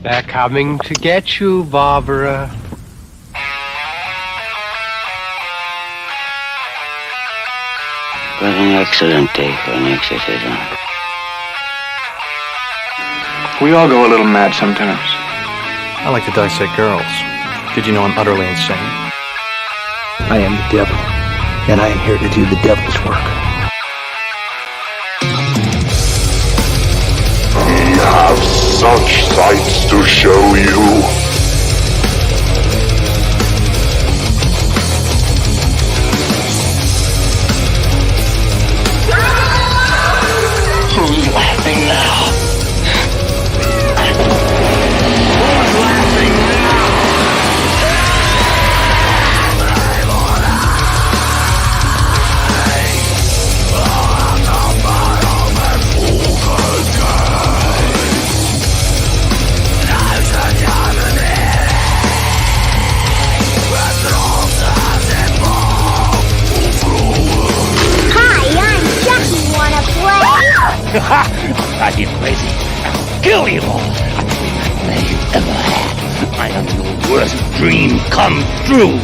They're coming to get you, Barbara. What an excellent day for an exorcism. We all go a little mad sometimes. I like to dissect girls. Did you know I'm utterly insane? I am the devil, and I am here to do the devil's work. We have such sights to show you. Who's laughing now? Are you crazy? I'll kill you all. I'm the worst nightmare you've ever had. I am your worst dream come true.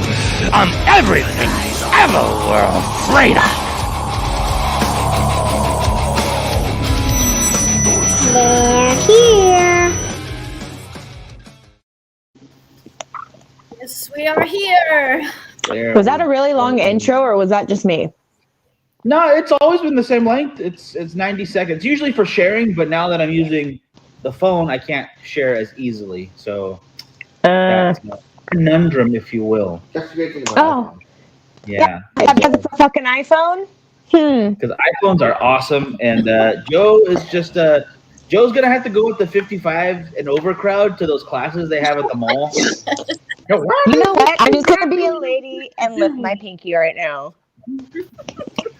I'm everything ever were afraid of. They're here. Yes, we are here. Was that a really long intro, or was that just me? No, it's always been the same length. It's 90 seconds, usually for sharing, but now that I'm using the phone, I can't share as easily. So that's a conundrum, if you will. That's the great thing about iPhone. Yeah. Because it's a fucking iPhone? Because iPhones are awesome, and Joe is just Joe's going to have to go with the 55 and over crowd to those classes they have at the mall. You know what? I'm just going to be a lady and lift my pinky right now.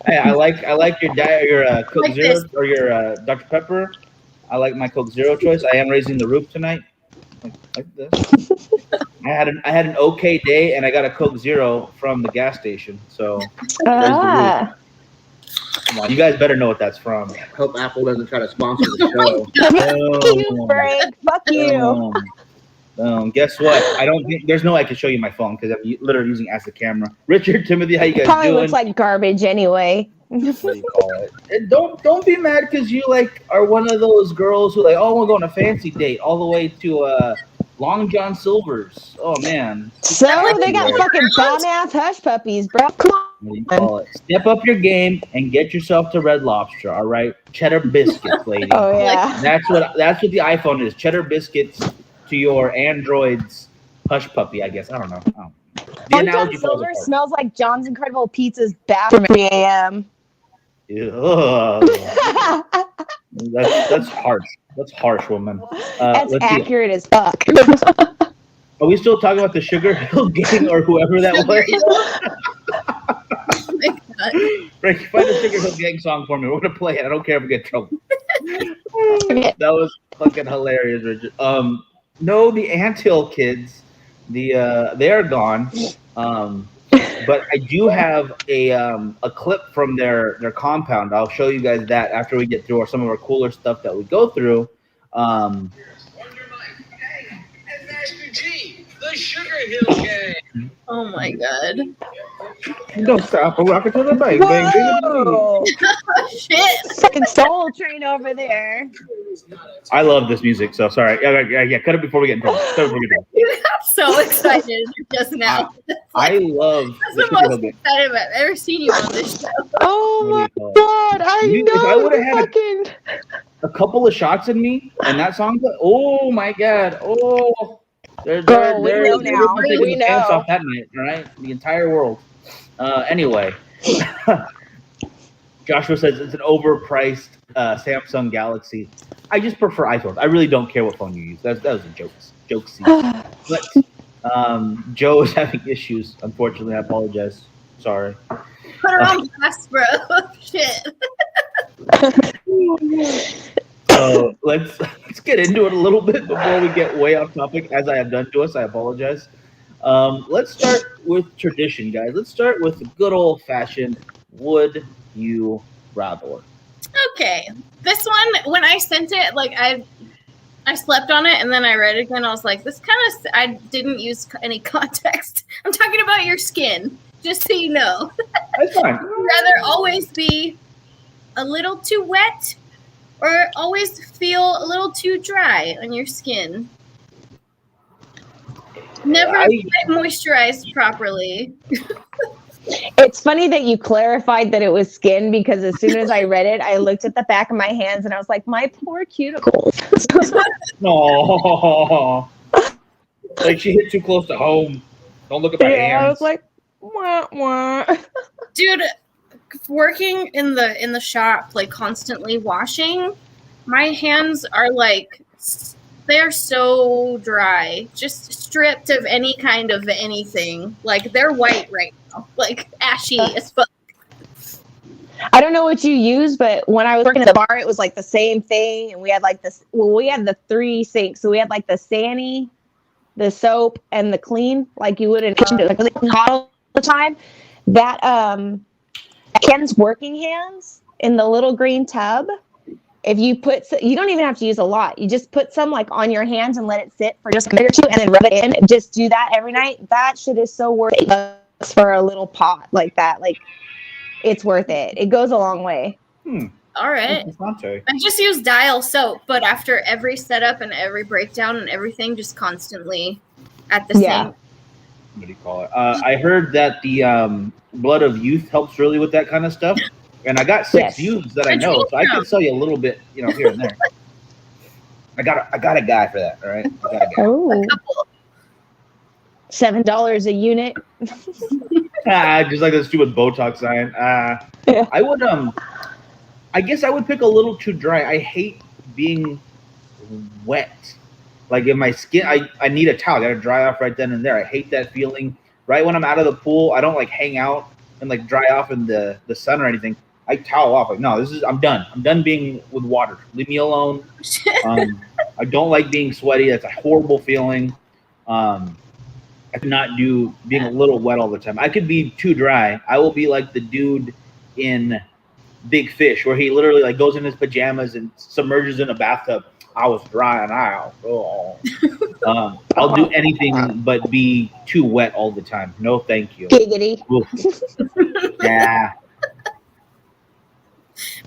Hey, I like your Coke like Zero or your Dr. Pepper. I like my Coke Zero choice. I am raising the roof tonight, like this. I had an okay day, and I got a Coke Zero from the gas station. So, come on, you guys better know what that's from. Hope Apple doesn't try to sponsor the show. Fuck you. Guess what? I don't think there's no way I can show you my phone because I'm literally using it as a camera. Richard, Timothy, how you guys Probably doing? looks like garbage anyway. What do you call it? And don't be mad because you are one of those girls who we'll go on a fancy date all the way to Long John Silver's. Oh man. So they got fucking bomb ass hush puppies, bro. Come on. What do you call it? Step up your game and get yourself to Red Lobster. All right, cheddar biscuits, lady. Oh yeah. That's what the iPhone is. Cheddar biscuits to your Android's hush puppy, I guess. I don't know. The analogy Silver smells like John's Incredible Pizza's bathroom at 3 a.m. That's harsh. That's harsh, woman. That's accurate as fuck. Are we still talking about the Sugar Hill Gang or whoever that was? Oh my God. Frankie, find a Sugar Hill Gang song for me. We're gonna play it. I don't care if we get in trouble. That was fucking hilarious, Richard. No, the Anthill kids, they are gone. But I do have a clip from their compound. I'll show you guys that after we get through some of our cooler stuff that we go through. The Sugar Hill Gang. Oh my God. Don't stop a rocket to the bank, bang, Whoa. Shit. Fucking Soul Train over there. I love this music, so sorry. Yeah, cut it before we get in trouble. You got so excited just now. I love That's the most excited I've ever seen you on this show. Oh my God, I know. If I would have had a couple of shots in me and that song, oh my God, oh. They're know now. We know. Pants off that night, all right? The entire world. Anyway, Joshua says it's an overpriced Samsung Galaxy. I just prefer iPhones. I really don't care what phone you use. That was a joke scene. But Joe is having issues. Unfortunately, I apologize. Sorry. Put her on blast, bro. Shit. So let's get into it a little bit before we get way off topic, as I have done to us. I apologize. Let's start with tradition, guys. Let's start with the good old-fashioned would you rather. Okay. This one, when I sent it, I slept on it and then I read it again. I was like, this kind of, I didn't use any context. I'm talking about your skin, just so you know. That's fine. Rather always be a little too wet or always feel a little too dry on your skin. Never get moisturized properly. It's funny that you clarified that it was skin because as soon as I read it, I looked at the back of my hands and I was like, my poor cuticles. No. Like she hit too close to home. Don't look at my hands. I was like, wah, wah. Dude, working in the shop, like constantly washing, my hands are like, they're so dry, just stripped of any kind of anything. Like they're white right now, like ashy as fuck. I don't know what you use, but when I was working at the bar, it was like the same thing. And we had like this, well, we had the 3 sinks. So we had like the Sani, the soap, and the clean, like you would in like really hot all the time. That Ken's working hands in the little green tub. If you put, you don't even have to use a lot. You just put some like on your hands and let it sit for just a minute or two, and then rub it in. Just do that every night. That shit is so worth it for a little pot like that. Like it's worth it. It goes a long way. All right. I just use Dial soap, but after every setup and every breakdown and everything, just constantly at the same. What do you call it? I heard that the blood of youth helps really with that kind of stuff. And I got 6 youths that I know, so I can sell you a little bit, you know, here and there. I got a guy for that. All right. I got a guy. Oh. $7 a unit. Just like the stupid Botox sign. I would I guess I would pick a little too dry. I hate being wet. Like in my skin, I need a towel. I gotta dry off right then and there. I hate that feeling. Right when I'm out of the pool, I don't like hang out and like dry off in the sun or anything. I towel off. Like, no, I'm done. I'm done being with water. Leave me alone. I don't like being sweaty. That's a horrible feeling. I cannot do being a little wet all the time. I could be too dry. I will be like the dude in Big Fish, where he literally like goes in his pajamas and submerges in a bathtub. I was dry and I'll do anything but be too wet all the time. No, thank you. Giggity. Yeah.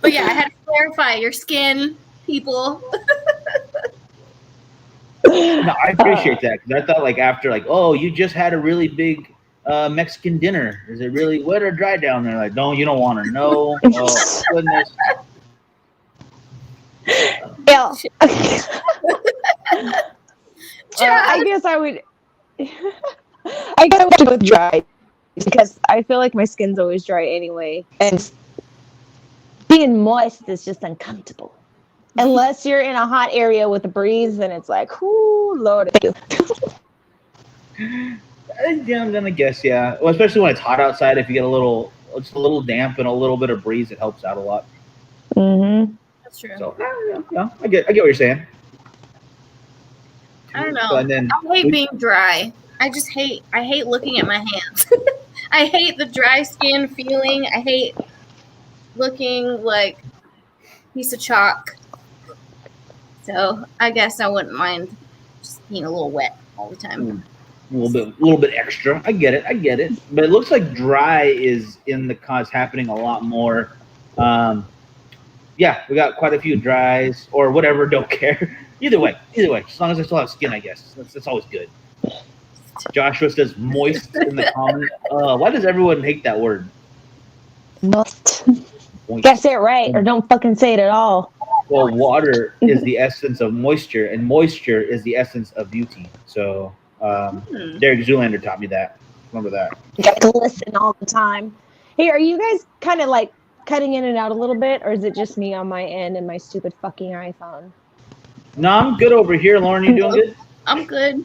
But yeah, I had to clarify your skin, people. No, I appreciate that because I thought like after like, oh, you just had a really big Mexican dinner. Is it really wet or dry down there? Like, no, you don't want to know. Oh goodness. Yeah. I guess I would. I guess I would go with dry because I feel like my skin's always dry anyway, and being moist is just uncomfortable. Unless you're in a hot area with a breeze, then it's like, whoo, Lord. Yeah, I'm gonna guess, yeah. Well, especially when it's hot outside, if you get it's a little damp and a little bit of breeze, it helps out a lot. Mm-hmm. That's true. So, yeah, I get what you're saying. I don't know. So, and then I hate being dry. I hate looking at my hands. I hate the dry skin feeling. I hate looking like a piece of chalk. So I guess I wouldn't mind just being a little wet all the time. A little bit extra. I get it. But it looks like dry is in the cause happening a lot more. Yeah, we got quite a few dries or whatever. Don't care. Either way. As long as I still have skin, I guess that's always good. Joshua says moist in the comment. Why does everyone hate that word? Moist. Gotta say it right, or don't fucking say it at all. Well, water is the essence of moisture, and moisture is the essence of beauty. So, Derek Zoolander taught me that. Remember that. You got to listen all the time. Hey, are you guys kind of like cutting in and out a little bit, or is it just me on my end and my stupid fucking iPhone? No, I'm good over here. Lauren, you doing good? I'm good.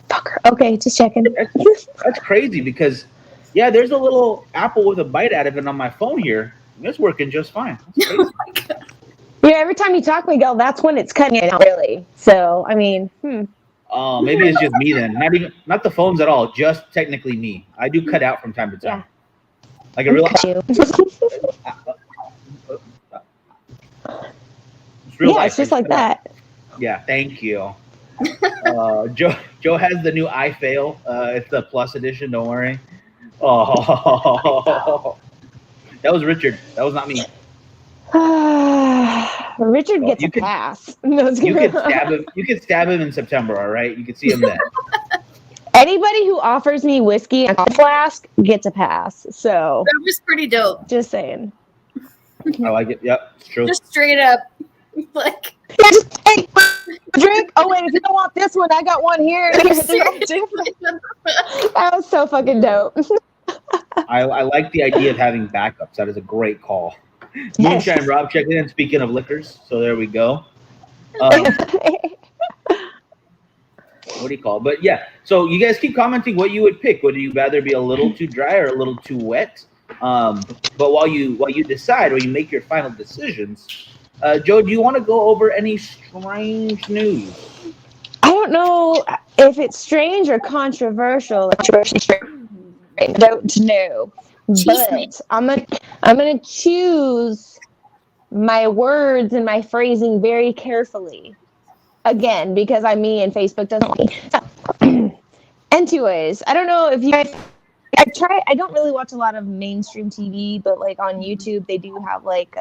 Fucker. Okay, just checking. That's crazy because, yeah, there's a little apple with a bite out of it on my phone here. And it's working just fine. Oh my God. Yeah, every time you talk, Miguel, that's when it's cutting it out, really. So, I mean, Oh, maybe it's just me then. Not the phones at all. Just technically me. I do cut out from time to time. Yeah. Like a real. It's just like that. Yeah, thank you. Joe has the new I fail. It's the plus edition. Don't worry. Oh, that was Richard. That was not me. Richard Well, gets you a could- pass. No, it's You kidding. could stab him. You could stab him in September. All right, you could see him then. Anybody who offers me whiskey and a flask gets a pass. So That was pretty dope. just saying. I like it. Yep, it's true. Just straight up, like. Yeah, just hey, drink. Oh wait, if you don't want this one, I got one here. That was so fucking dope. I like the idea of having backups. That is a great call. Moonshine Rob checked in. Speaking of liquors, so there we go. What do you call it? But yeah, so you guys keep commenting what you would pick. Would you rather be a little too dry or a little too wet? But while you decide, or you make your final decisions, Joe, do you want to go over any strange news? I don't know if it's strange or controversial. I don't know, but I'm gonna choose my words and my phrasing very carefully. Again, because I'm me and Facebook doesn't like me. Anyways, I don't know if you guys. I don't really watch a lot of mainstream TV, but like on YouTube, they do have like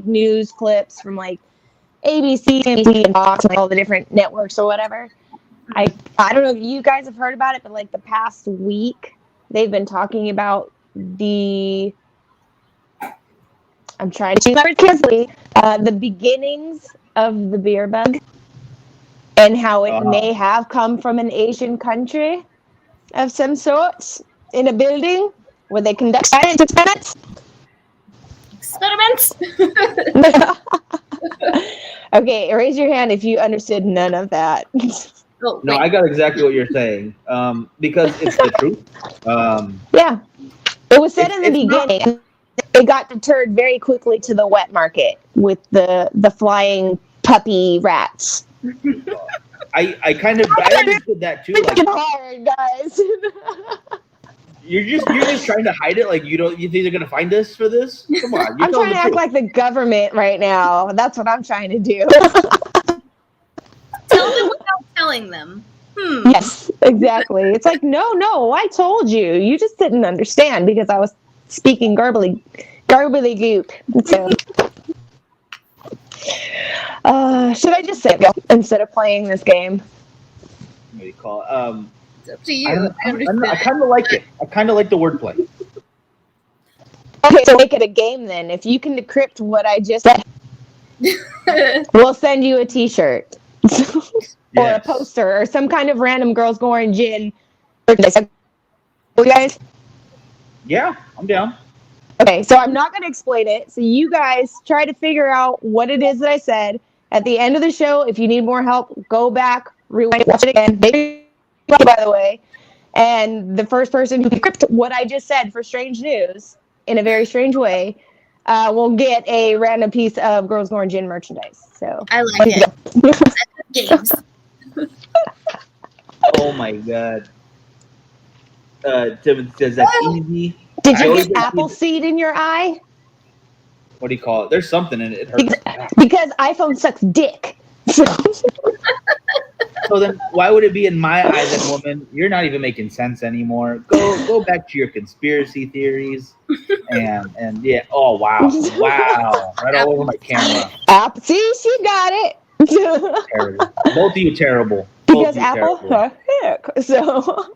news clips from like ABC, NBC, and Fox, and all the different networks or whatever. I don't know if you guys have heard about it, but like the past week, they've been talking about the. I'm trying to choose carefully. The beginnings of the beer bug, and how it may have come from an Asian country of some sort in a building where they conduct science experiments. Okay, raise your hand if you understood none of that. No, I got exactly what you're saying. Because it's the truth. Yeah, it was said in the beginning. It got deterred very quickly to the wet market with the flying puppy rats. I kind of understood that too. Like, hard, guys. You're just trying to hide it. Like you think they're gonna find us for this? Come on. I'm trying to act like the government right now. That's what I'm trying to do. Tell them without telling them. Yes, exactly. It's like no, I told you. You just didn't understand because I was speaking garbly goop. So, should I just say it instead of playing this game? What do you call it? It's up to you. I kind of like it. I kind of like the wordplay. Okay, so make it a game then. If you can decrypt what I just said, we'll send you a T-shirt or a poster or some kind of random Girls Gore Gin. You guys? Yeah, I'm down. Okay, so I'm not going to explain it. So you guys try to figure out what it is that I said. At the end of the show, if you need more help, go back, rewind it, watch it again. Maybe, by the way. And the first person who decrypts what I just said for strange news in a very strange way will get a random piece of Girls Gore Gin merchandise. So I like it. Games. Oh my god. Timothy says that's easy. Did you get apple seed in your eye? What do you call it? There's something in it. It hurts. Because iPhone sucks dick. So then, why would it be in my eye, then, woman? You're not even making sense anymore. Go back to your conspiracy theories, and yeah. Oh wow, right all over my camera. See, she got it. Terrible. Both of you terrible. Because Apple, heck. So.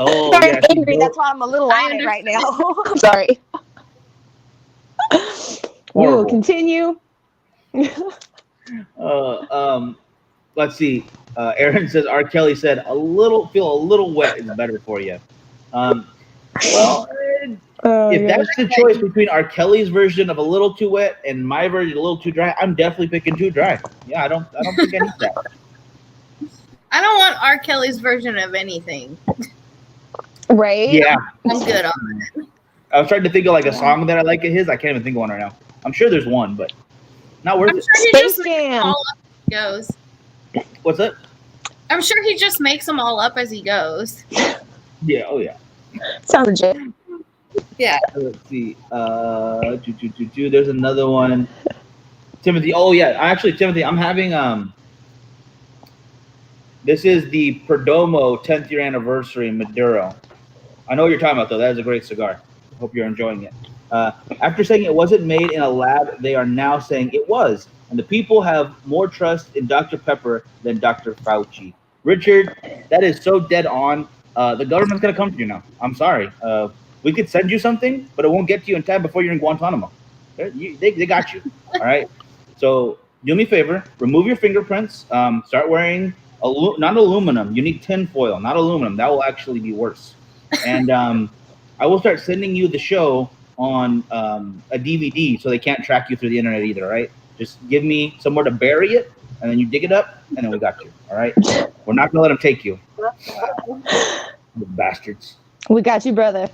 Oh, I'm yeah, angry. That's why I'm a little on it right now. I'm sorry. We will continue. Let's see. Aaron says R. Kelly said feel a little wet is better for you. If that's the choice between R. Kelly's version of a little too wet and my version a little too dry, I'm definitely picking too dry. Yeah, I don't think I need that. I don't want R. Kelly's version of anything. Right? Yeah. I'm good on it. I was trying to think of like a song that I like of his. I can't even think of one right now. I'm sure there's one, but not worth it. I'm sure he just makes them all up as he goes. What's that? I'm sure he just makes them all up as he goes. Yeah, oh yeah. Sounds legit. Yeah. Let's see. There's another one. Timothy. Oh yeah, actually, Timothy, I'm having This is the Perdomo 10th year anniversary Maduro. I know what you're talking about though. That is a great cigar. Hope you're enjoying it. After saying it wasn't made in a lab, they are now saying it was, and the people have more trust in Dr. Pepper than Dr. Fauci. Richard, that is so dead on. The government's gonna come for you now. I'm sorry. We could send you something, but it won't get to you in time before you're in Guantanamo. They got you. All right. So do me a favor, remove your fingerprints. Start wearing not aluminum. You need tin foil, not aluminum. That will actually be worse. And I will start sending you the show on a DVD, so they can't track you through the internet either. Right? Just give me somewhere to bury it, and then you dig it up, and then we got you. All right? We're not gonna let them take you. The bastards. We got you, brother.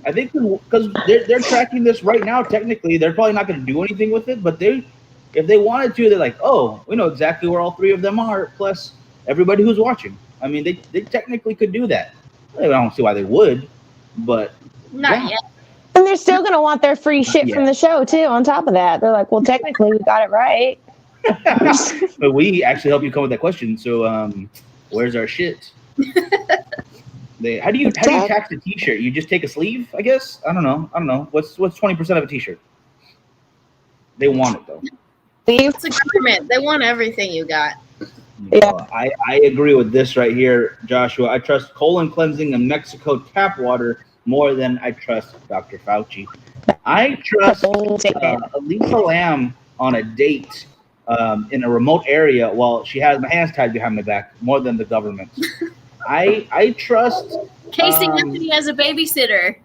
I think because they're tracking this right now. Technically, they're probably not going to do anything with it. But if they wanted to, they're like, oh, we know exactly where all three of them are, plus everybody who's watching. I mean, they technically could do that. I don't see why they would, but not yet. And they're still going to want their free shit from the show too. On top of that, they're like, well, technically, we got it right. But we actually help you come with that question. So, where's our shit? How do you tax a T-shirt? You just take a sleeve, I guess. I don't know. What's 20% of a T-shirt? They want it though. It's a government. They want everything you got. Yeah. I agree with this right here, Joshua. I trust colon cleansing and Mexico tap water more than I trust Dr. Fauci. I trust Elisa Lam on a date in a remote area while she has my hands tied behind my back more than the government. I trust Casey Anthony as a babysitter.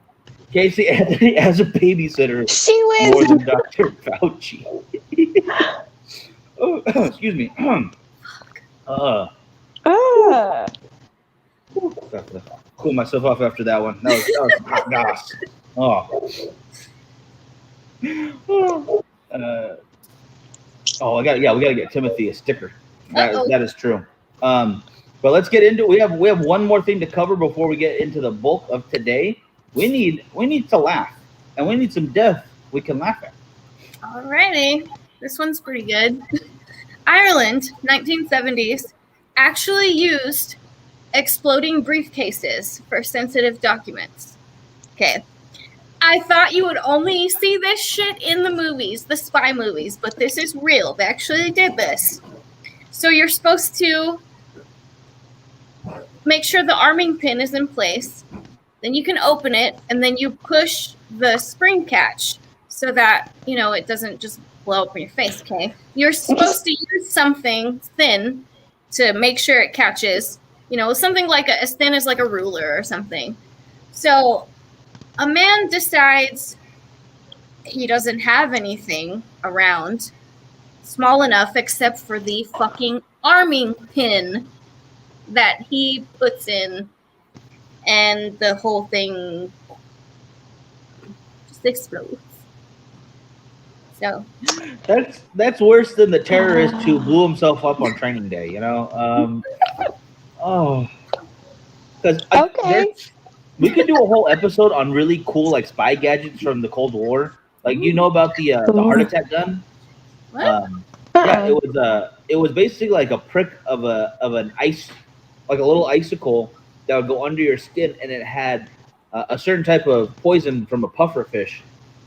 Casey Anthony as a babysitter. She wins more than Dr. Fauci. Oh, excuse me. Cool myself off after that one. That was some hot goss. We gotta get Timothy a sticker. That is true. But let's get into it. We have one more thing to cover before we get into the bulk of today. We need to laugh, and we need some death we can laugh at. Alrighty, this one's pretty good. Ireland, 1970s, actually used exploding briefcases for sensitive documents. Okay. I thought you would only see this shit in the movies, the spy movies, but this is real. They actually did this. So you're supposed to make sure the arming pin is in place. Then you can open it, and then you push the spring catch so that, it doesn't just blow up in your face, okay? You're supposed to use something thin to make sure it catches, something like as thin as like a ruler or something. So a man decides he doesn't have anything around small enough except for the fucking arming pin that he puts in, and the whole thing just explodes. So that's worse than the terrorist who blew himself up on training day, because we could do a whole episode on really cool like spy gadgets from the Cold War. Like about the heart attack gun. What? It was basically like a prick of an ice, like a little icicle that would go under your skin, and it had a certain type of poison from a puffer fish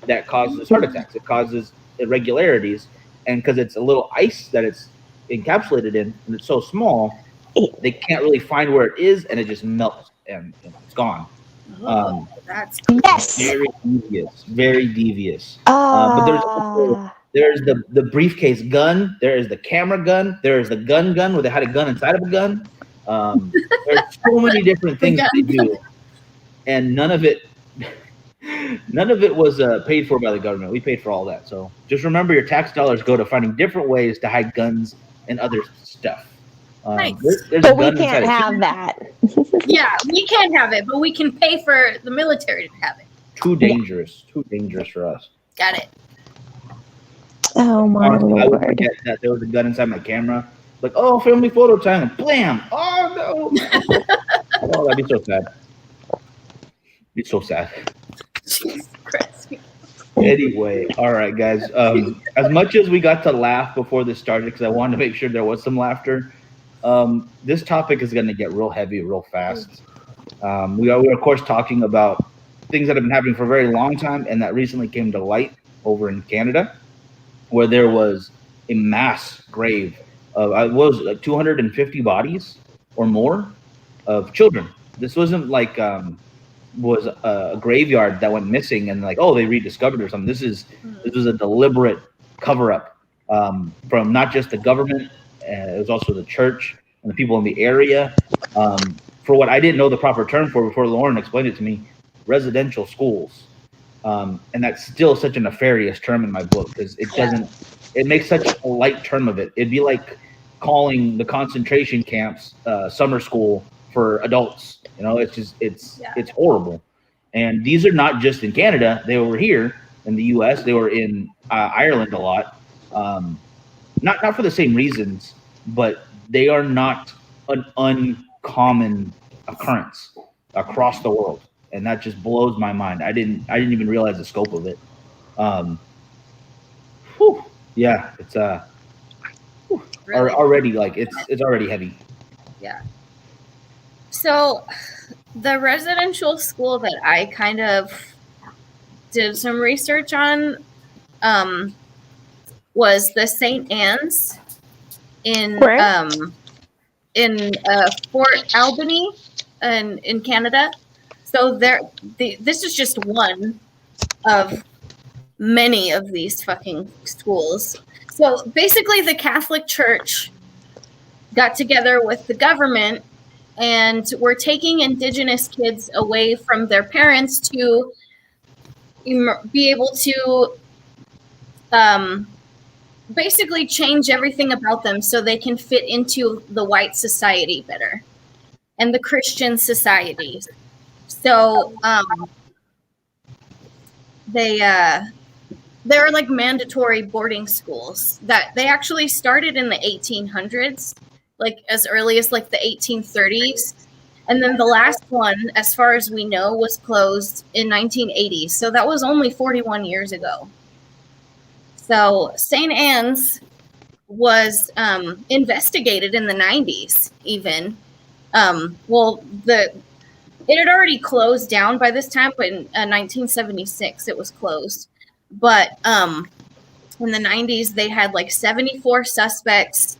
that causes heart attacks. It causes irregularities, and because it's a little ice that it's encapsulated in, and it's so small, they can't really find where it is, and it just melts, and it's gone. That's very devious. But there's the briefcase gun. There is the camera gun. There is the gun where they had a gun inside of a gun. There's so many different things they do, and none of it was paid for by the government. We paid for all that. So just remember, your tax dollars go to finding different ways to hide guns and other stuff. Nice. But we can't have that. Yeah, we can't have it, but we can pay for the military to have it. Too dangerous for us. Got it. Oh my Lord. I would forget that there was a gun inside my camera. Like, oh, family photo time. Blam! Oh no! Oh, that'd be so sad. Jesus Christ. Anyway, all right, guys. As much as we got to laugh before this started, because I wanted to make sure there was some laughter, this topic is going to get real heavy real fast. We're, of course, talking about things that have been happening for a very long time and that recently came to light over in Canada, where there was a mass grave of, what was it, like 250 bodies or more of children. This wasn't like was a graveyard that went missing and like, oh, they rediscovered or something. This was a deliberate cover up from not just the government, it was also the church and the people in the area. For what I didn't know the proper term for before Lauren explained it to me, residential schools. And that's still such a nefarious term in my book because it makes such a light term of it. It'd be like calling the concentration camps summer school for adults. You know, it's horrible. And these are not just in Canada. They were here in the U.S. They were in Ireland a lot. Not for the same reasons, but they are not an uncommon occurrence across the world, and that just blows my mind. I didn't even realize the scope of it. Yeah, it's really? Already like it's already heavy. Yeah. So the residential school that I kind of did some research on was the St. Anne's in Fort Albany in Canada. So this is just one of many of these fucking schools. So basically the Catholic Church got together with the government and were taking Indigenous kids away from their parents to be able to basically change everything about them so they can fit into the white society better and the Christian societies. So they're like mandatory boarding schools that they actually started in the 1800s, like as early as like the 1830s. And then the last one, as far as we know, was closed in 1980. So that was only 41 years ago. So St. Anne's was investigated in the 90s even. It had already closed down by this time, but in 1976 it was closed. But in the 90s, they had like 74 suspects.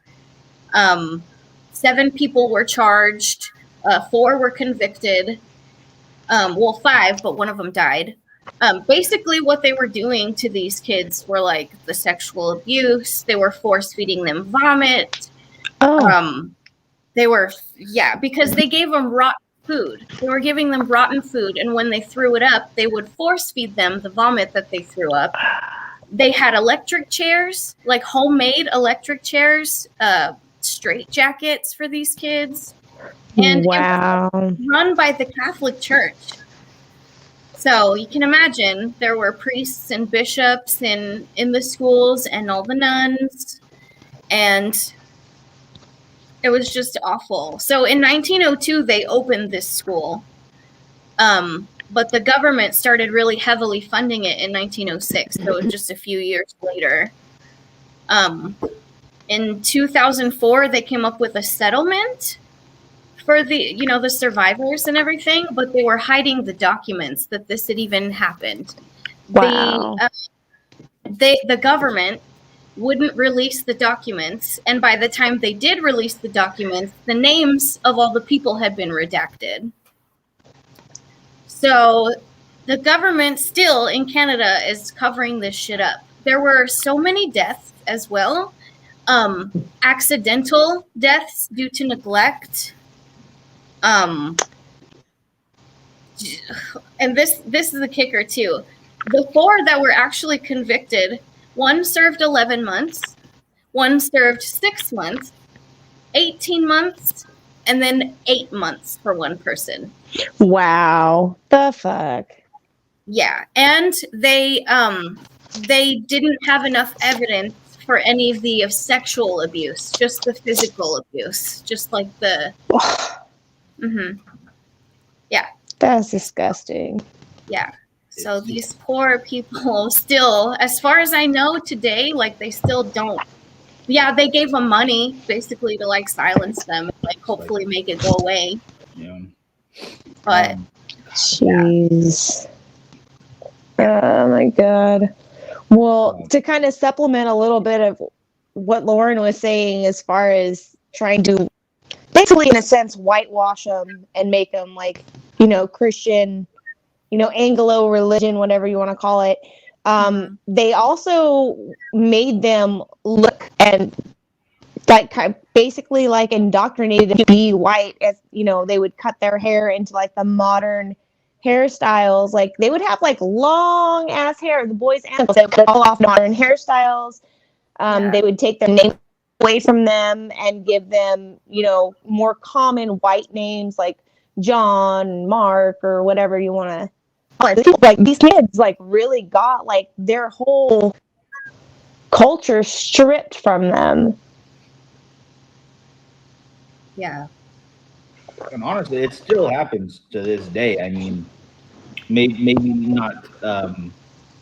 7 people were charged. 4 were convicted. 5, but one of them died. Basically, what they were doing to these kids were like the sexual abuse. They were force feeding them vomit. They were, because they gave them rotten food. They were giving them rotten food, and when they threw it up, they would force feed them the vomit that they threw up. They had electric chairs, like homemade electric chairs, straight jackets for these kids, and it was run by the Catholic Church. So you can imagine there were priests and bishops in the schools and all the nuns, and it was just awful. So in 1902, they opened this school, but the government started really heavily funding it in 1906, so just a few years later. In 2004, they came up with a settlement for the survivors and everything, but they were hiding the documents that this had even happened. Wow. The government wouldn't release the documents, and by the time they did release the documents, the names of all the people had been redacted. So the government still in Canada is covering this shit up. There were so many deaths as well, accidental deaths due to neglect. And this is the kicker too. The 4 that were actually convicted, one served 11 months, one served 6 months, 18 months, and then 8 months for one person. Wow. The fuck? Yeah. And they didn't have enough evidence for any of the sexual abuse, just the physical abuse, just like the... Yeah. That's disgusting. Yeah. So these poor people still, as far as I know today, like they still don't. Yeah, they gave them money basically to like silence them, and, like hopefully make it go away. Yeah. But jeez. Oh my god. Well, to kind of supplement a little bit of what Lauren was saying as far as trying to basically in a sense whitewash them and make them like, you know, Christian, you know, Anglo religion, whatever you want to call it. They also made them look and like basically like indoctrinated them to be white, as you know, they would cut their hair into like the modern hairstyles. Like they would have like long ass hair, the boys and girls, they would all off modern hairstyles. They would take their name away from them and give them, you know, more common white names like John, Mark, or whatever you want to call it. Like these kids like really got like their whole culture stripped from them. Yeah. And honestly, it still happens to this day. I mean, maybe not.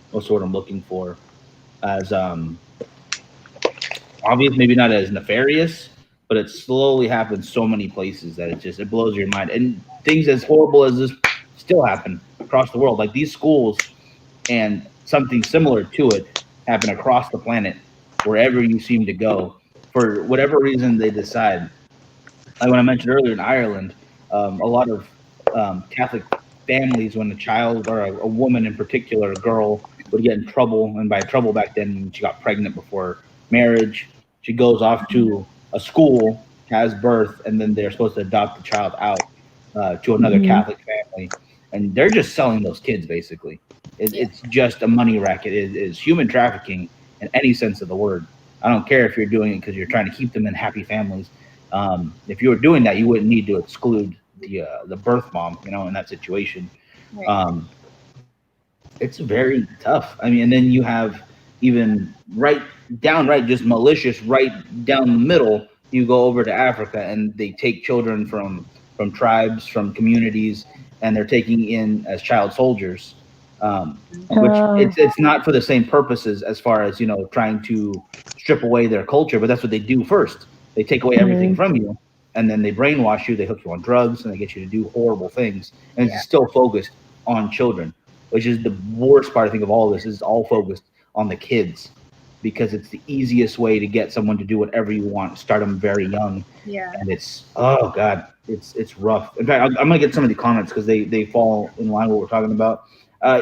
What's what I'm looking for? As obvious, maybe not as nefarious, but it slowly happens so many places that it blows your mind. And things as horrible as this still happen across the world. Like these schools and something similar to it happen across the planet, wherever you seem to go, for whatever reason they decide. Like when I mentioned earlier in Ireland, a lot of Catholic families, when a child or a woman in particular, a girl, would get in trouble, and by trouble back then, she got pregnant before marriage, she goes off to a school, has birth, and then they're supposed to adopt the child out to another Catholic family, and they're just selling those kids basically. It's just a money racket. It is human trafficking in any sense of the word. I don't care if you're doing it because you're trying to keep them in happy families. If you were doing that, you wouldn't need to exclude the birth mom, you know, in that situation. Right. It's very tough. I mean, and then you have even downright just malicious, right down the middle. You go over to Africa and they take children from tribes, from communities, and they're taking in as child soldiers. Which it's not for the same purposes as far as, you know, trying to strip away their culture, but that's what they do first. They take away everything from you, and then they brainwash you. They hook you on drugs, and they get you to do horrible things. And it's still focused on children, which is the worst part, I think, of all of this. Is all focused on the kids, because it's the easiest way to get someone to do whatever you want. Start them very young, and it's oh god, it's rough. In fact, I'm gonna get some of the comments because they fall in line with what we're talking about.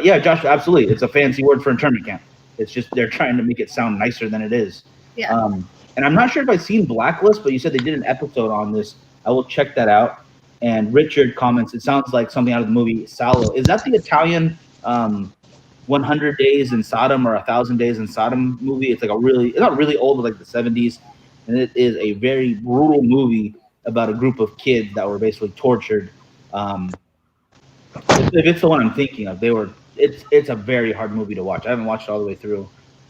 Yeah, Josh, absolutely. It's a fancy word for internment camp. It's just they're trying to make it sound nicer than it is. Yeah. And I'm not sure if I've seen Blacklist, but you said they did an episode on this. I will check that out. And Richard comments, it sounds like something out of the movie Salo. Is that the Italian 100 Days in Sodom or 1,000 Days in Sodom movie? It's like it's not really old, but like the 70s. And it is a very brutal movie about a group of kids that were basically tortured. If it's the one I'm thinking of, it's a very hard movie to watch. I haven't watched it all the way through.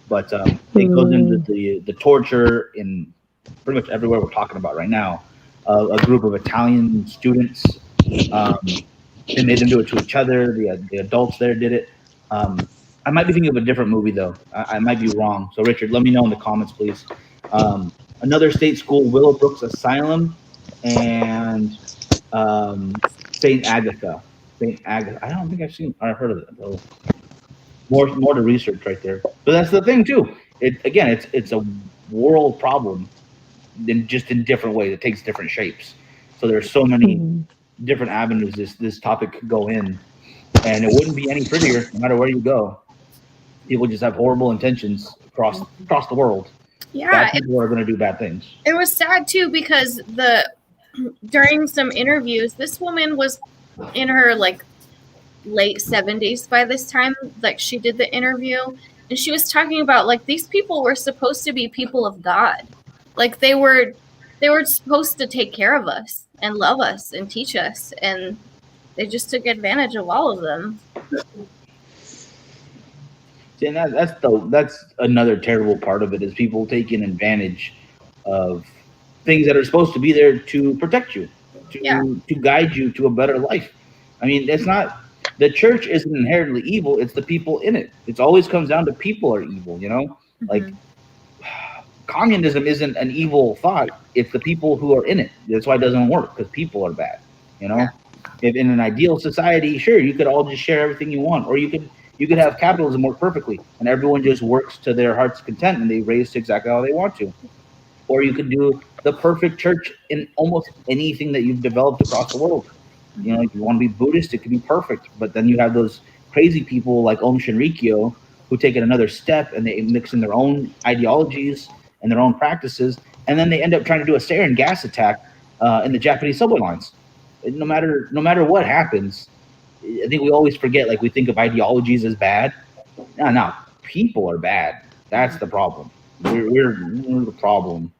But it goes into the torture in pretty much everywhere we're talking about right now. A group of Italian students, they made them do it to each other. The adults there did it. I might be thinking of a different movie, though. I might be wrong. So, Richard, let me know in the comments, please. Another state school, Willowbrook's Asylum, and St. Agatha. I don't think I've seen or heard of it, though. More to research right there. But that's the thing too. It's a world problem, in different ways. It takes different shapes. So there's so many different avenues this topic could go in, and it wouldn't be any prettier no matter where you go. People just have horrible intentions across the world. Yeah, bad people are going to do bad things. It was sad too because during some interviews, this woman was in her like late 70s by this time, like she did the interview, and she was talking about like these people were supposed to be people of God, like they were supposed to take care of us and love us and teach us, and they just took advantage of all of them. See, and that's another terrible part of it, is people taking advantage of things that are supposed to be there to protect you, to guide you to a better life. I mean, it's not the church isn't inherently evil. It's the people in it. It always comes down to people are evil, you know? Like, communism isn't an evil thought. It's the people who are in it. That's why it doesn't work, because people are bad, you know? If in an ideal society, sure, you could all just share everything you want, or you could have capitalism work perfectly, and everyone just works to their heart's content, and they raise to exactly how they want to. Or you could do the perfect church in almost anything that you've developed across the world. You know, if you want to be Buddhist, it could be perfect. But then you have those crazy people like Om Shinrikyo who take it another step and they mix in their own ideologies and their own practices, and then they end up trying to do a sarin gas attack in the Japanese subway lines. No matter what happens, I think we always forget. Like, we think of ideologies as bad. No, people are bad. That's the problem. We're the problem.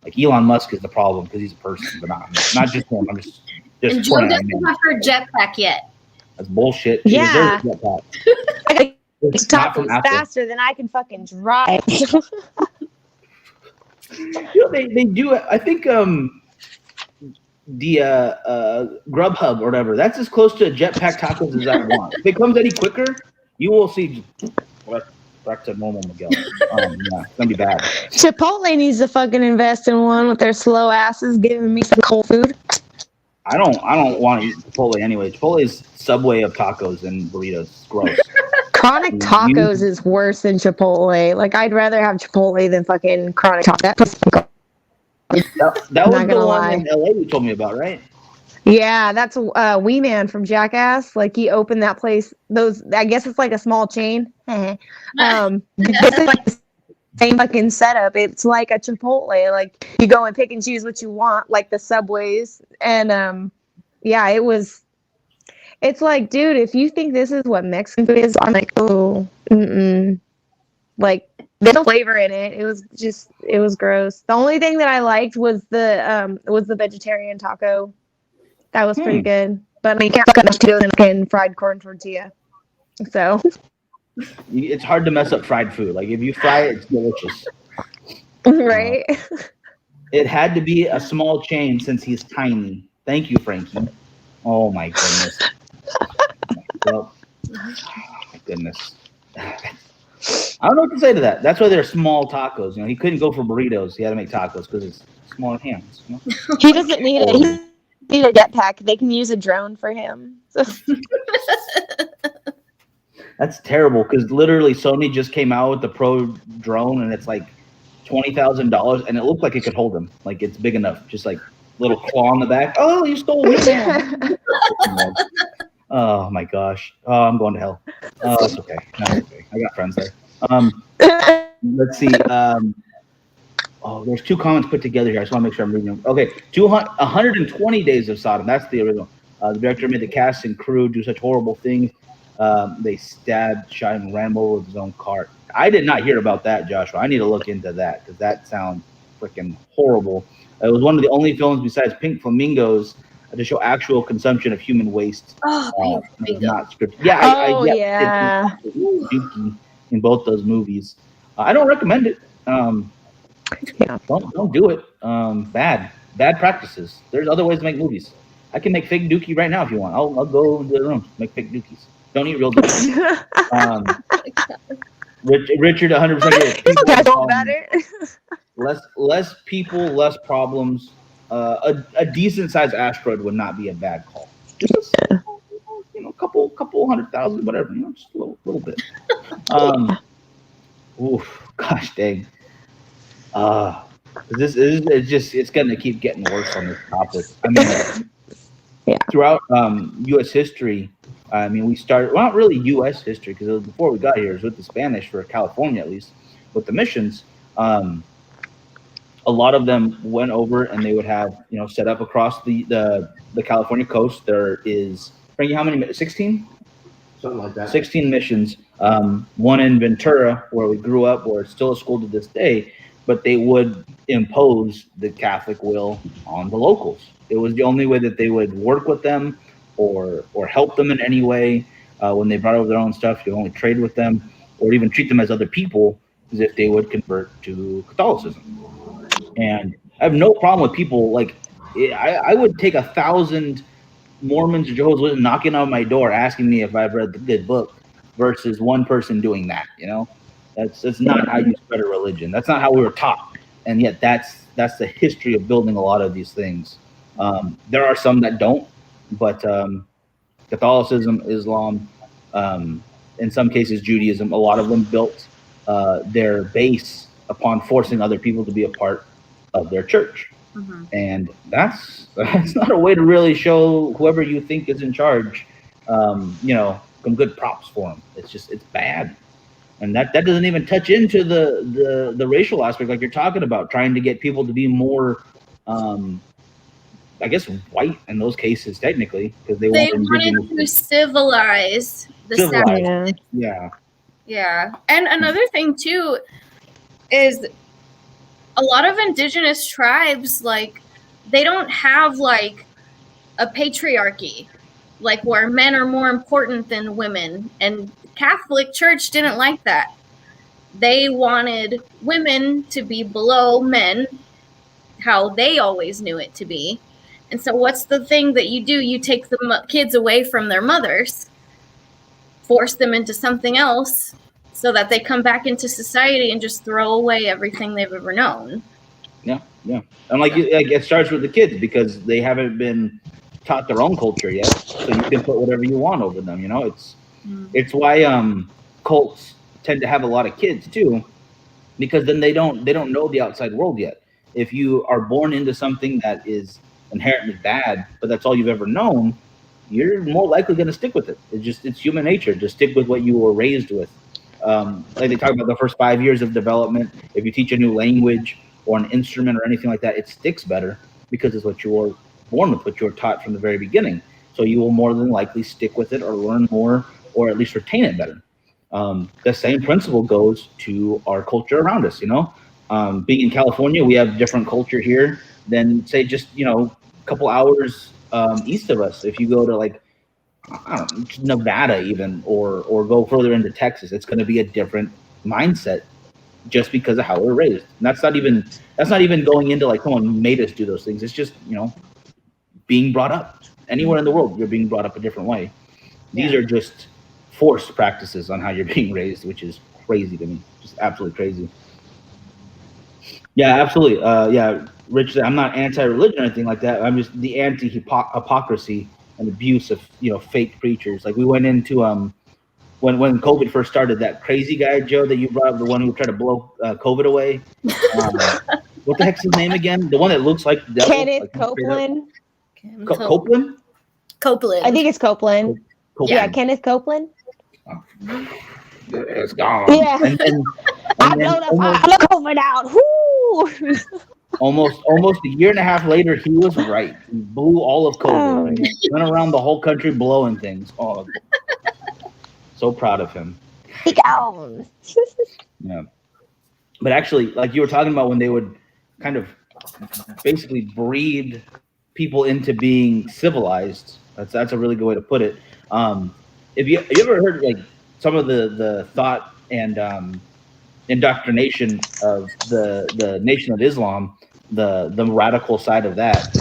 Like, Elon Musk is the problem because he's a person, but not just him. I'm just and Joe doesn't have her jetpack yet. That's bullshit. Yeah. It's not from faster than I can fucking drive. You know, they do. I think the Grubhub or whatever. That's as close to jetpack tacos as I want. If it comes any quicker, you will see. Back to normal, Miguel. Yeah, it's gonna be bad. Chipotle needs to fucking invest in one with their slow asses giving me some cold food. I don't want to eat Chipotle anyway. Chipotle's Subway of tacos and burritos. It's gross. Chronic Tacos is worse than Chipotle. Like, I'd rather have Chipotle than fucking Chronic Tacos. That was the one in LA you told me about, right? Yeah, that's Wee Man from Jackass. Like, he opened that place. I guess it's like a small chain. This is like the same fucking setup. It's like a Chipotle. Like, you go and pick and choose what you want, like the Subways. And yeah, it's like, dude, if you think this is what Mexican food is, I'm like, oh, like, there's no flavor in it. It was gross. The only thing that I liked was the vegetarian taco. That was pretty good. But I mean, you can't fuck much to it in fried corn tortilla. So it's hard to mess up fried food. Like, if you fry it, it's delicious. Right? It had to be a small chain since he's tiny. Thank you, Frankie. Oh my goodness. Well, my goodness. I don't know what to say to that. That's why they're small tacos. You know, he couldn't go for burritos. He had to make tacos because it's small hands. You know? He doesn't need it. He need a jetpack. They can use a drone for him. So. That's terrible because literally Sony just came out with the Pro drone and it's like $20,000 and it looked like it could hold him. Like, it's big enough. Just like little claw on the back. Oh, you stole it. Oh my gosh. Oh, I'm going to hell. Oh, it's okay. No, it's okay. I got friends there. Let's see. Oh, there's two comments put together here. I just want to make sure I'm reading them. Okay, 120 Days of Sodom. That's the original. The director made the cast and crew do such horrible things. They stabbed, shot, and ran over with his own car. I did not hear about that, Joshua. I need to look into that because that sounds freaking horrible. It was one of the only films besides Pink Flamingos to show actual consumption of human waste. Oh, not scripted. Yeah, yeah. In both those movies. I don't recommend it. Yeah. Don't do it. Bad practices. There's other ways to make movies. I can make fake dookie right now if you want. I'll go into the room, make fake dookies. Don't eat real dookies. Richard, 100%. Less people, less problems. A decent sized asteroid would not be a bad call. Just a couple 100,000, whatever. Just a little bit. Oof, gosh dang. It's gonna keep getting worse on this topic. I mean, yeah. Throughout U.S. history, I mean, we started, well, not really U.S. history, because before we got here, it was with the Spanish, for California at least, with the missions. A lot of them went over and they would have, set up across the California coast. There is, Frankie, how many? 16? Something like that. 16 missions. One in Ventura, where we grew up, where it's still a school to this day, but they would impose the Catholic will on the locals. It was the only way that they would work with them or help them in any way. When they brought over their own stuff, you only trade with them or even treat them as other people, as if they would convert to Catholicism. And I have no problem with people, like, I would take 1,000 Mormons or Jehovah's Witnesses knocking on my door asking me if I've read the good book versus one person doing that. You know, that's not how you spread a religion. That's not how we were taught, and yet that's the history of building a lot of these things. There are some that don't, but Catholicism, Islam, in some cases Judaism, a lot of them built their base upon forcing other people to be a part of their church. Mm-hmm. And that's not a way to really show whoever you think is in charge, some good props for them. It's bad. And that doesn't even touch into the racial aspect like you're talking about, trying to get people to be more, I guess, white in those cases, technically, because they wanted to civilize the South. Yeah. And another thing, too, is a lot of indigenous tribes, like, they don't have, like, a patriarchy, like, where men are more important than women. And Catholic Church didn't like that. They wanted women to be below men, how they always knew it to be. And so what's the thing that you do? You take the kids away from their mothers, force them into something else, so that they come back into society and just throw away everything they've ever known. Yeah. And it starts with the kids because they haven't been taught their own culture yet. So you can put whatever you want over them. You know, it's why cults tend to have a lot of kids too, because then they don't know the outside world yet. If you are born into something that is inherently bad, but that's all you've ever known, you're more likely going to stick with it. It's human nature. Just stick with what you were raised with. Like they talk about the first 5 years of development. If you teach a new language or an instrument or anything like that, it sticks better because it's what you were born with, what you were taught from the very beginning. So you will more than likely stick with it or learn more or at least retain it better. The same principle goes to our culture around us. You know, being in California, we have different culture here than say just a couple hours east of us. If you go to like, I don't know, Nevada even, or go further into Texas, it's going to be a different mindset just because of how we're raised. And that's not even going into like someone made us do those things. It's just being brought up. Anywhere in the world, you're being brought up a different way. These are just forced practices on how you're being raised, which is crazy to me. Just absolutely crazy. Yeah, absolutely. Rich, I'm not anti-religion or anything like that. I'm just the anti-hypocrisy and abuse of fake preachers. Like we went into when COVID first started, that crazy guy Joe that you brought up, the one who tried to blow COVID away. What the heck's his name again? The one that looks like the devil, Kenneth Copeland. Copeland. I think it's Copeland. Yeah, Kenneth Copeland. It's gone. Yeah. And I blow the COVID out. Whoo! Almost a year and a half later, he was right. He blew all of COVID. And he went around the whole country blowing things. Oh, so proud of him. He goes. Yeah. But actually, like you were talking about when they would kind of basically breed people into being civilized. That's a really good way to put it. Have you ever heard like some of the thought and indoctrination of the Nation of Islam, the radical side of that?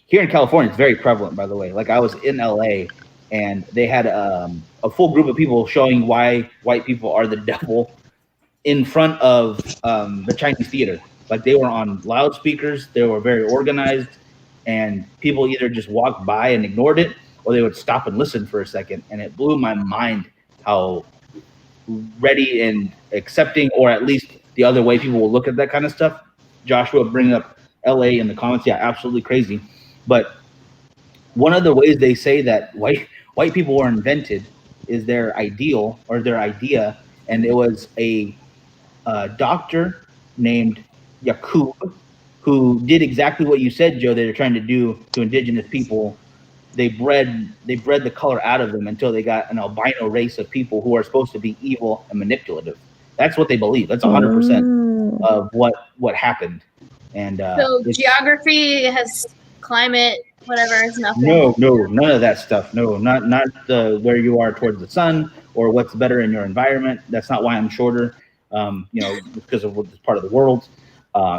Here in California, it's very prevalent, by the way. Like I was in LA and they had a full group of people showing why white people are the devil in front of the Chinese theater. Like they were on loudspeakers, they were very organized, and people either just walked by and ignored it, or they would stop and listen for a second. And it blew my mind how ready and accepting, or at least the other way people will look at that kind of stuff. Joshua bringing up LA in the comments, yeah, absolutely crazy. But one of the ways they say that white people were invented is their ideal or their idea, and it was a doctor named Yakub who did exactly what you said, Joe, they're trying to do to indigenous people. They bred the color out of them until they got an albino race of people who are supposed to be evil and manipulative. That's what they believe. That's 100% of what happened. And so geography has climate, whatever, is nothing. No, none of that stuff. No, not where you are towards the sun or what's better in your environment. That's not why I'm shorter. Because of part of the world.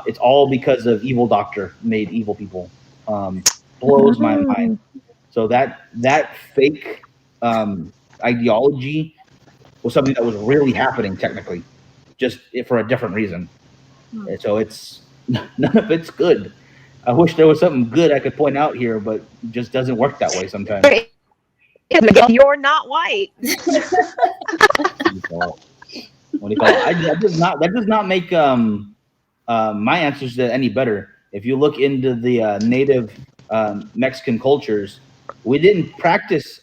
It's all because of evil doctor made evil people. blows my mind. So that fake ideology was something that was really happening technically, just for a different reason. And so it's none of it's good. I wish there was something good I could point out here, but it just doesn't work that way sometimes. You're not white. What do you call it? That does not make my answers any better. If you look into the native Mexican cultures, we didn't practice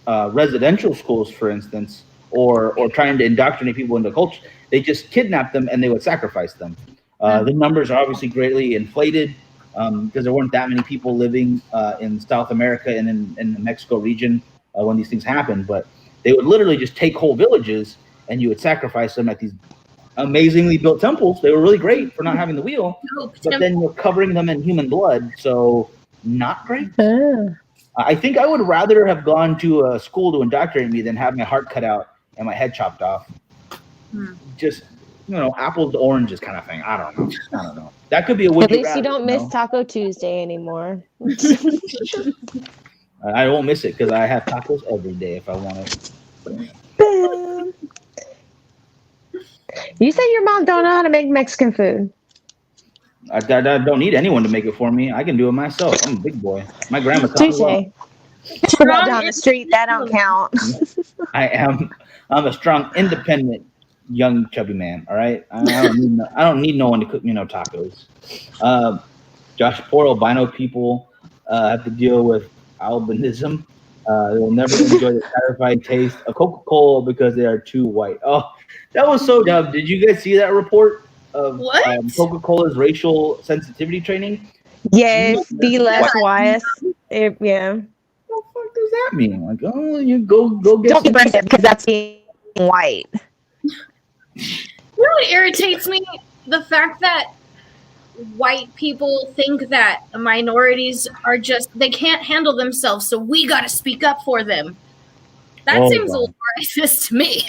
residential schools, for instance, or trying to indoctrinate people into culture. They just kidnapped them and they would sacrifice them. The numbers are obviously greatly inflated because there weren't that many people living in South America and in the Mexico region when these things happened. But they would literally just take whole villages and you would sacrifice them at these amazingly built temples. They were really great for not having the wheel, but then you're covering them in human blood, so not great. I think I would rather have gone to a school to indoctrinate me than have my heart cut out and my head chopped off. Just, apples to oranges kind of thing. I don't know. That could be a would At you least rather, you don't miss Taco Tuesday anymore. I won't miss it because I have tacos every day if I want it. You said your mom don't know how to make Mexican food. I don't need anyone to make it for me. I can do it myself. I'm a big boy. My grandma taught me well. Down the street, that don't count. I'm a strong, independent, young, chubby man. All right, I don't need no one to cook me no tacos. Josh, poor albino people have to deal with albinism. They will never enjoy the satisfying taste of Coca-Cola because they are too white. Oh, that was so dumb. Did you guys see that report of Coca-Cola's racial sensitivity training? Yes, be less wise. Yeah. What the fuck does that mean? Like, oh, you go get. Don't be racist because that's being white. Really irritates me the fact that white people think that minorities are they can't handle themselves, so we got to speak up for them. That seems a little racist to me.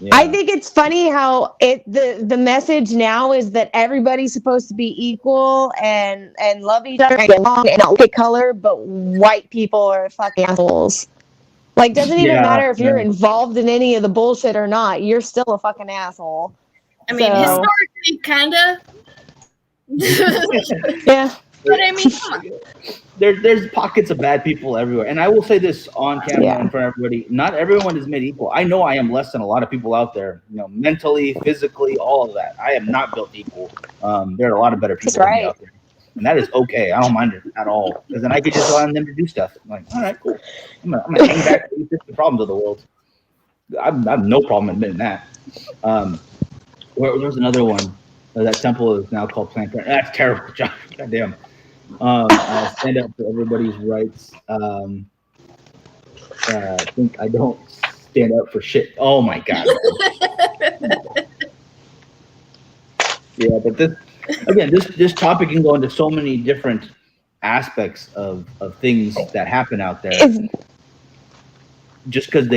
Yeah. I think it's funny how the message now is that everybody's supposed to be equal and love each other and get along and not look at color, but white people are fucking assholes. Like, doesn't even matter if you're involved in any of the bullshit or not. You're still a fucking asshole. I mean, historically, kinda. Yeah. But I mean, come on. There's pockets of bad people everywhere. And I will say this on camera in front of everybody. Not everyone is made equal. I know I am less than a lot of people out there, mentally, physically, all of that. I am not built equal. There are a lot of better people than me out there. And that is okay. I don't mind it at all. Because then I could just allow them to do stuff. I'm like, all right, cool. I'm gonna hang back and fix the problems of the world. I have no problem admitting that. There's another one. That temple is now called Planned Parenthood. That's terrible, John. Goddamn. Stand up for everybody's rights. I think I don't stand up for shit. Oh my god. Yeah, but this topic can go into so many different aspects of things that happen out there. Just because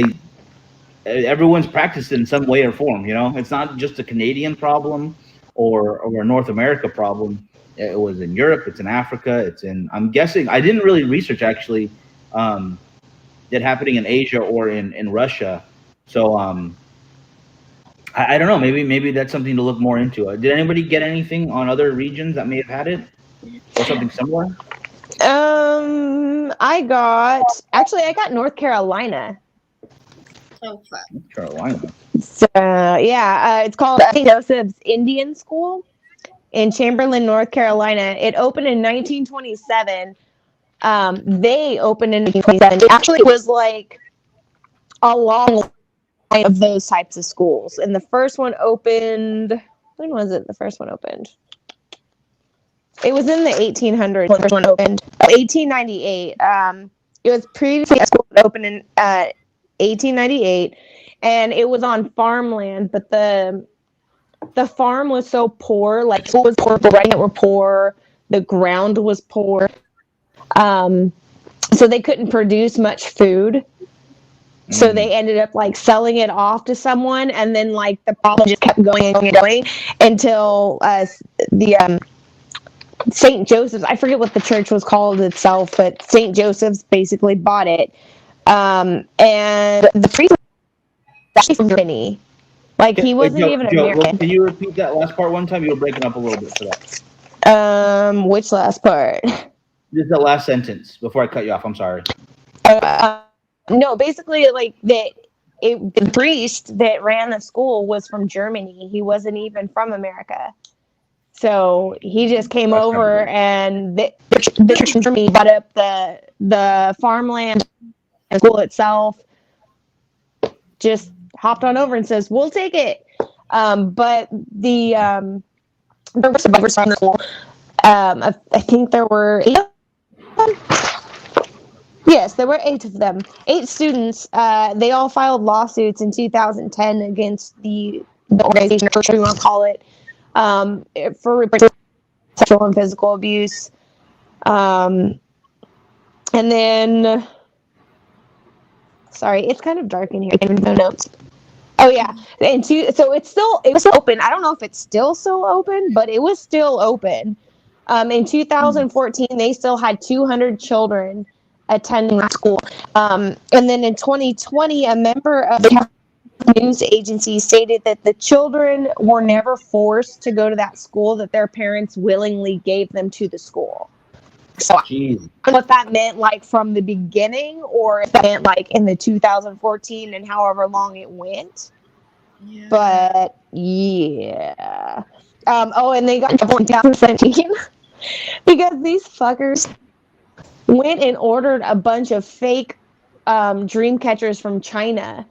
everyone's practiced in some way or form. It's not just a Canadian problem or a North America problem. It was in Europe, it's in Africa, it's in, I'm guessing, I didn't really research actually, it happening in Asia or in Russia. So I don't know, maybe that's something to look more into. Did anybody get anything on other regions that may have had it or something similar? I got North Carolina. Oh, fun. North Carolina. So it's called St. Joseph's Indian School in Chamberlain, North Carolina. It opened in 1927. They opened in 1927. Actually, it was like a long line of those types of schools. And the first one opened, when was it? The first one opened? It was in the 1800s when the first one opened. 1898. It was previously a school that opened in 1898. And it was on farmland, but the farm was so poor, like it was poor, the writing were poor, the ground was poor, so they couldn't produce much food. So they ended up like selling it off to someone, and then like the problem just kept going and going until the St. Joseph's. I forget what the church was called itself, but St. Joseph's basically bought it. And the priest was actually from Germany. Like, he wasn't even American. Can you repeat that last part one time? You were breaking up a little bit for that. Which last part? Just the last sentence before I cut you off. I'm sorry. No, basically, like, the priest that ran the school was from Germany. He wasn't even from America. So he just came over, and the church from Germany bought up the farmland and school itself. Just hopped on over and says, "We'll take it." But the survivors from the school, I think there were 8 of them. Yes, there were 8 of them. 8 students. They all filed lawsuits in 2010 against the organization, or whatever you want to call it, for reporting sexual and physical abuse. And then, sorry, it's kind of dark in here. I have no notes. Oh yeah, and so it was open. I don't know if it's still open, but it was still open. In 2014, they still had 200 children attending school. And then in 2020, a member of the news agency stated that the children were never forced to go to that school, that their parents willingly gave them to the school. So I don't know what that meant, like, from the beginning, or if that meant, like, in the 2014 and however long it went. Yeah. But, yeah. And they got in trouble in 2017 because these fuckers went and ordered a bunch of fake dream catchers from China,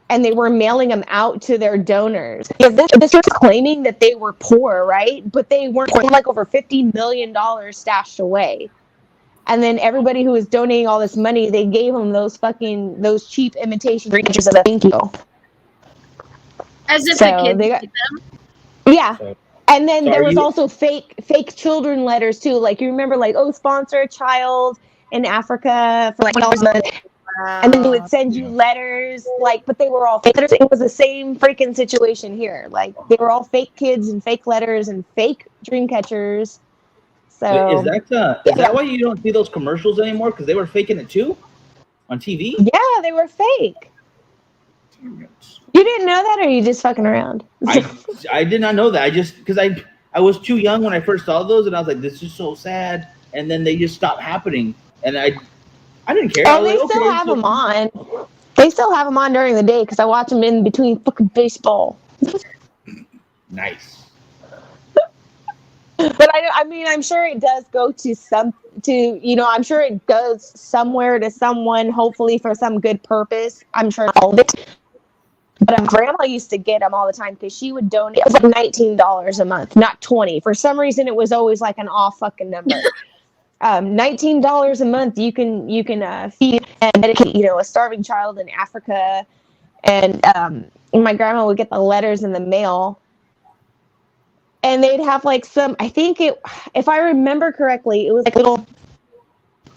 and they were mailing them out to their donors. This was claiming that they were poor, right? But they weren't. They had like over $50 million stashed away. And then everybody who was donating all this money, they gave them those cheap imitation dream catchers as a thank you. As if the kids get them? Yeah. And then there was also fake children letters too. Like, you remember, like, sponsor a child in Africa for like $1 a month. Wow. And then they would send you letters, like, but they were all fake letters. It was the same freaking situation here. Like, they were all fake kids and fake letters and fake dream catchers. So is that why you don't see those commercials anymore? Because they were faking it too on TV? Yeah, they were fake. You didn't know that, or are you just fucking around? I did not know that. Because I was too young when I first saw those, and I was like, this is so sad. And then they just stopped happening, and I didn't care. Oh, they still have them on. They still have them on during the day because I watch them in between fucking baseball. Nice. But I mean, I'm sure it does go I'm sure it goes somewhere to someone, hopefully for some good purpose. I'm sure all of it. But grandma used to get them all the time because she would donate. It was like $19 a month, not $20. For some reason, it was always like an off fucking number. $19 a month, you can feed and medicate, a starving child in Africa. And my grandma would get the letters in the mail, and they'd have like if I remember correctly, it was like a little.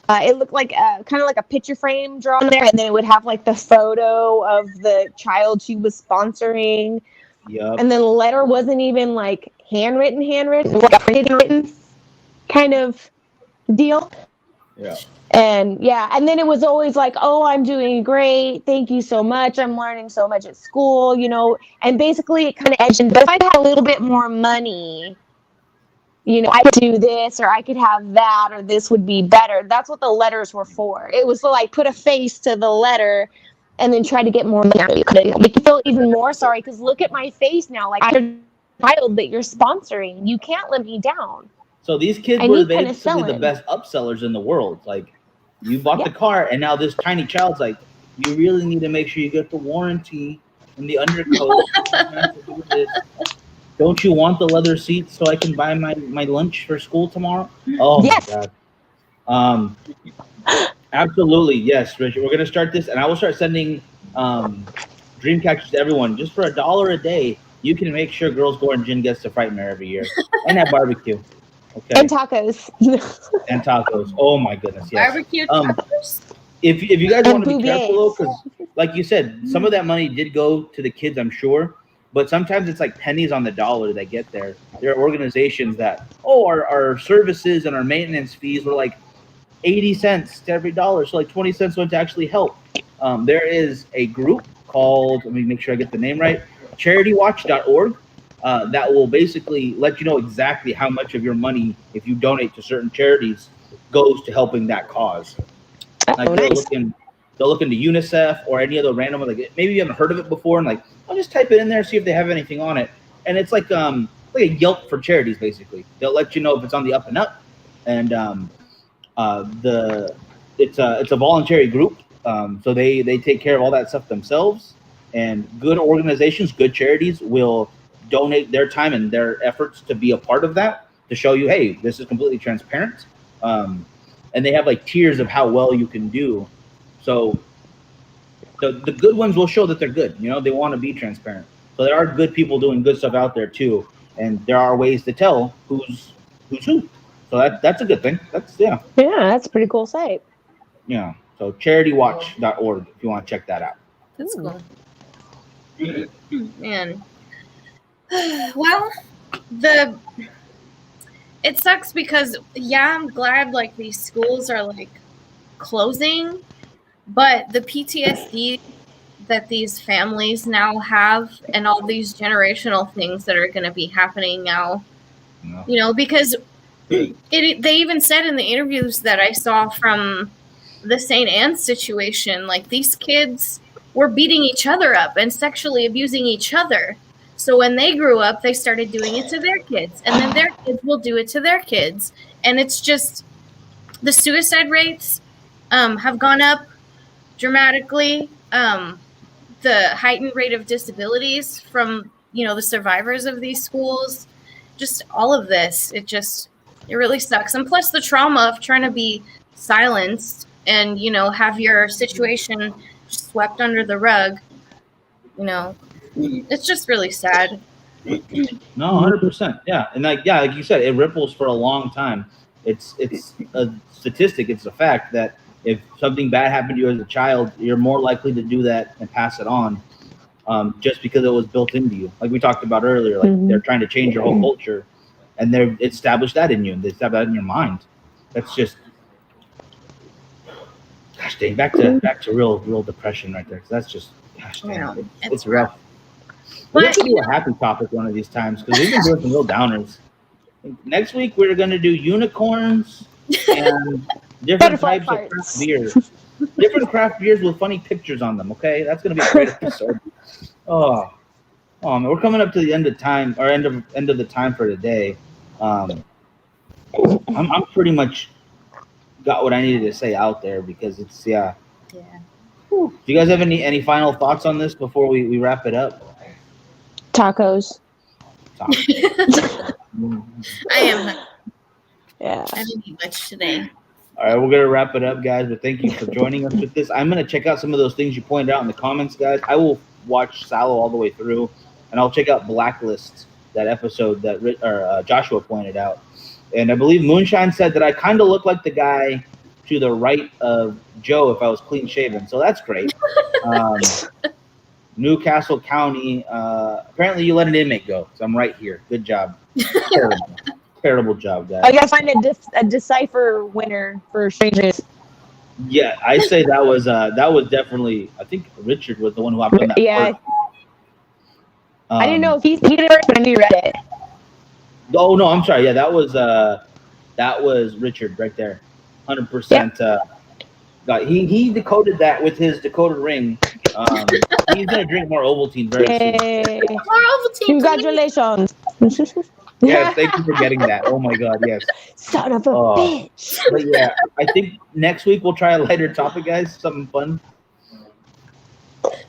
It looked like kind of like a picture frame drawn there, and then it would have like the photo of the child she was sponsoring. Yep. And then the letter wasn't even like handwritten, like a handwritten kind of deal. Yeah. And and then it was always like, "Oh, I'm doing great. Thank you so much. I'm learning so much at school," And basically, it kind of edged. But if I had a little bit more money, I could do this, or I could have that, or this would be better. That's what the letters were for. It was to, like, put a face to the letter and then try to get more money out of you. Make you feel even more sorry, because look at my face now. Like, I'm a child that you're sponsoring. You can't let me down. So these kids were basically the best upsellers in the world. Like, you bought the car, and now this tiny child's like, you really need to make sure you get the warranty and the undercoat. Don't you want the leather seats so I can buy my lunch for school tomorrow? Oh, yes. My God. Absolutely. Yes, Richard. We're going to start this, and I will start sending dream catchers to everyone. Just for $1 a day, you can make sure Girls Gore and Gin gets to Frightmare every year. And have barbecue. Okay. And tacos. And tacos. Oh, my goodness. Yes. Barbecue tacos. If you guys want to be careful, though, because like you said, some of that money did go to the kids, I'm sure. but sometimes it's like pennies on the dollar that get there. There are organizations that, our services and our maintenance fees were like 80 cents to every dollar, so like 20 cents went to actually help. There is a group called, let me make sure I get the name right, CharityWatch.org, that will basically let you know exactly how much of your money, if you donate to certain charities, goes to helping that cause. Like they'll look into UNICEF or any other random, like maybe you haven't heard of it before, and like I'll just type it in there, see if they have anything on it, and it's like a Yelp for charities. Basically, they'll let you know if it's on the up and up, and it's a voluntary group, so they take care of all that stuff themselves. And good organizations, good charities will donate their time and their efforts to be a part of that, to show you, hey, this is completely transparent. And they have like tiers of how well you can do. So the good ones will show that they're good. You know, they want to be transparent. So there are good people doing good stuff out there too, and there are ways to tell who's who. So that's a good thing. Yeah, that's a pretty cool site. Yeah. So CharityWatch.org if you want to check that out. That's cool. Man. Well, it sucks because I'm glad like these schools are like closing, but the PTSD that these families now have and all these generational things that are going to be happening now, you know, because they even said in the interviews that I saw from the St. Anne's situation, like these kids were beating each other up and sexually abusing each other. So when they grew up, they started doing it to their kids, and then their kids will do it to their kids. And it's just the suicide rates have gone up dramatically. The heightened rate of disabilities from, the survivors of these schools, just all of this, it really sucks. And plus the trauma of trying to be silenced and, have your situation swept under the rug, it's just really sad. No, 100%. Yeah. And like you said, it ripples for a long time. It's a statistic. It's a fact that if something bad happened to you as a child, you're more likely to do that and pass it on, just because it was built into you. Like we talked about earlier, like they're trying to change your whole culture, and they've established that in you, and they established that in your mind. That's just, gosh dang, back to real depression right there. 'Cause that's just, gosh dang, it's rough. We have to do a happy topic one of these times, because we've been doing some real downers. Next week we're going to do unicorns and different types of craft beers. Different craft beers with funny pictures on them. Okay, that's going to be a great episode. Oh man, we're coming up to the end of time, or end of the time for today. I'm pretty much got what I needed to say out there, because it's yeah. Do you guys have any final thoughts on this before we wrap it up? Tacos. I am. Yeah. I didn't eat much today. All right, we're going to wrap it up, guys, but thank you for joining us with this. I'm going to check out some of those things you pointed out in the comments, guys. I will watch Sallow all the way through, and I'll check out Blacklist, that episode that Joshua pointed out. And I believe Moonshine said that I kind of look like the guy to the right of Joe if I was clean shaven, so that's great. Newcastle County, apparently you let an inmate go, so I'm right here. Good job. Terrible job, guys. I gotta find a decipher winner for strangers. Yeah, I say that was definitely, I think Richard was the one who hopped on that. Yeah. I didn't know if he did it first, but I knew he read it. Oh no, I'm sorry. Yeah, that was Richard right there. 100%. He decoded that with his decoded ring. He's gonna drink more Ovaltine very soon. More Ovaltine. Congratulations. Yeah, thank you for getting that. Oh my God, yes. Son of a bitch. But yeah, I think next week we'll try a lighter topic, guys. Something fun.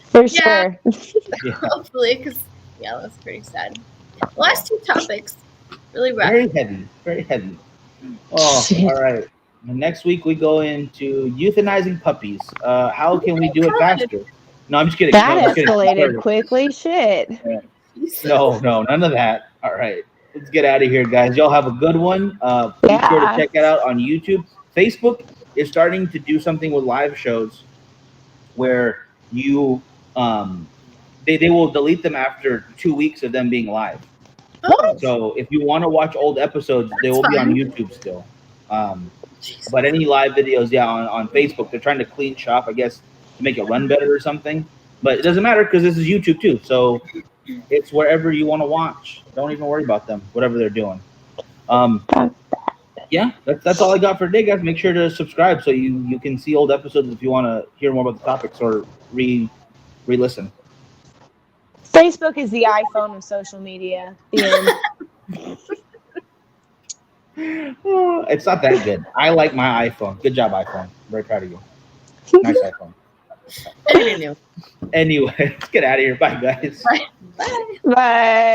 For sure. Hopefully, because that's pretty sad. The last two topics, really rough. Very heavy. Oh, all right. Next week we go into euthanizing puppies. How can we do it faster? No, I'm just kidding. That escalated quickly. Shit. Yeah. No, none of that. All right. Let's get out of here, guys. Y'all have a good one. Be sure to check it out on YouTube. Facebook is starting to do something with live shows where you they will delete them after 2 weeks of them being live. Oh, So if you want to watch old episodes, they will be on fun. YouTube still. But any live videos, on Facebook, they're trying to clean shop, I guess, to make it run better or something. But it doesn't matter because this is YouTube too. So it's wherever you want to watch. Don't even worry about them, whatever they're doing. Yeah, that's all I got for today, guys. Make sure to subscribe so you can see old episodes if you want to hear more about the topics or re-listen. Facebook is the iPhone of social media. The end. It's not that good. I like my iPhone. Good job, iPhone. Very proud of you. Nice iPhone. Anyway, let's get out of here. Bye, guys. Bye. Bye.